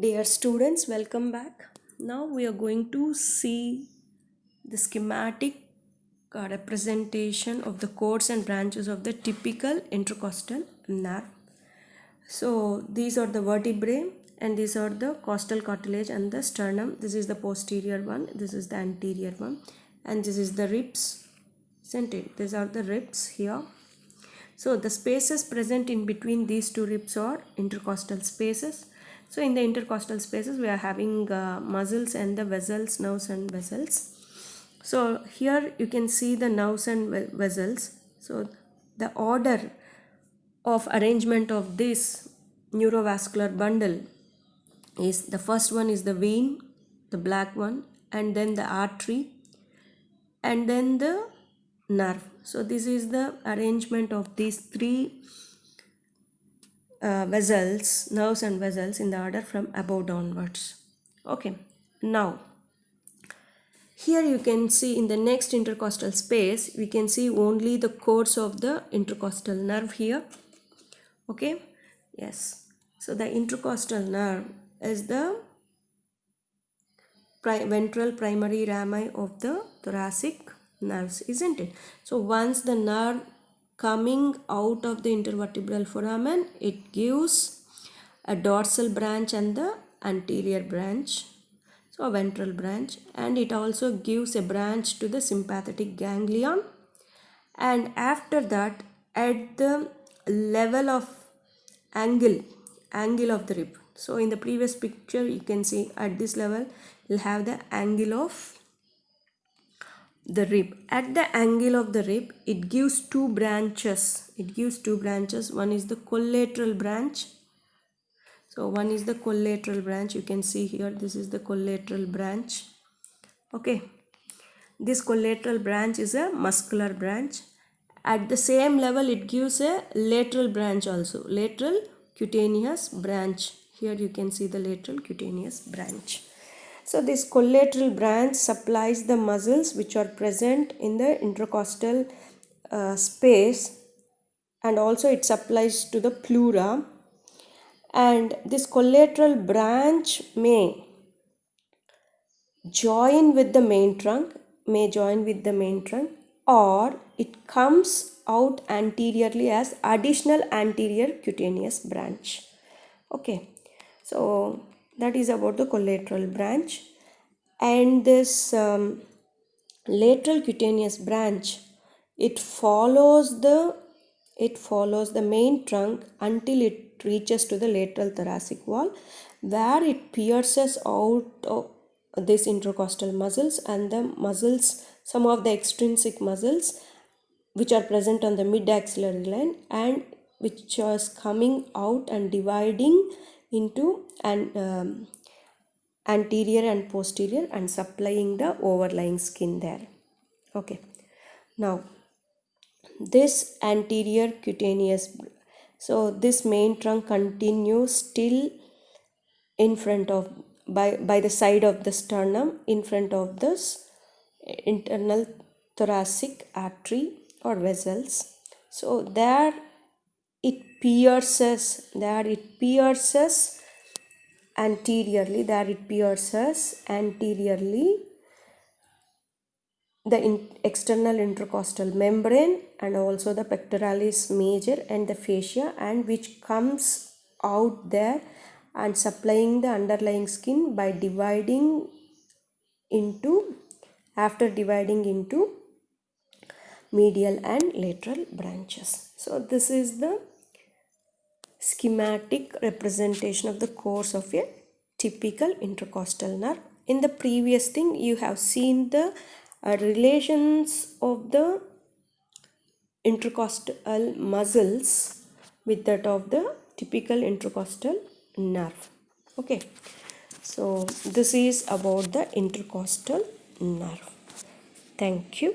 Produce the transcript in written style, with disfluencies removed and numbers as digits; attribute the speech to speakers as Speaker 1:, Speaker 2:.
Speaker 1: Dear students, welcome back. Now we are going to see the schematic representation of the chords and branches of the typical intercostal nerve. So these are the vertebrae and these are the costal cartilage and the sternum. This is the posterior one, this is the anterior one, and this is the ribs, isn't it? These are the ribs here. So the spaces present in between these two ribs are intercostal spaces. So in the intercostal spaces we are having muscles and the vessels, nerves and vessels. So here you can see the nerves and vessels. So the order of arrangement of this neurovascular bundle is the first one is the vein, the black one, and then the artery, and then the nerve. So this is the arrangement of these three vessels, nerves and vessels in the order from above downwards. Okay, now here you can see in the next intercostal space we can see only the chords of the intercostal nerve here. Okay, yes, so the intercostal nerve is the ventral primary rami of the thoracic nerves, isn't it? So once the nerve coming out of the intervertebral foramen, it gives a dorsal branch and the anterior branch, so a ventral branch, and it also gives a branch to the sympathetic ganglion. And after that, at the level of angle of the rib, so in the previous picture you can see at this level you'll have the angle of the rib. At the angle of the rib, it gives two branches. One is the collateral branch. So one is the collateral branch. You can see here, this is the collateral branch. Okay, this collateral branch is a muscular branch. At the same level, it gives a lateral branch also, lateral cutaneous branch. Here you can see the lateral cutaneous branch. So this collateral branch supplies the muscles which are present in the intercostal space, and also it supplies to the pleura. And this collateral branch may join with the main trunk, or it comes out anteriorly as additional anterior cutaneous branch. Okay, so that is about the collateral branch. And this lateral cutaneous branch, it follows the main trunk until it reaches to the lateral thoracic wall, where it pierces out of these intercostal muscles and the muscles, some of the extrinsic muscles which are present on the mid-axillary line and which is coming out and dividing into an anterior and posterior and supplying the overlying skin there. Okay, now this anterior cutaneous, so this main trunk continues still in front of, by the side of the sternum, in front of this internal thoracic artery or vessels. So there it pierces anteriorly, the external intercostal membrane and also the pectoralis major and the fascia, and which comes out there and supplying the underlying skin by dividing into medial and lateral branches. So this is the schematic representation of the course of a typical intercostal nerve. In the previous thing you have seen the relations of the intercostal muscles with that of the typical intercostal nerve. Okay, so this is about the intercostal nerve. Thank you.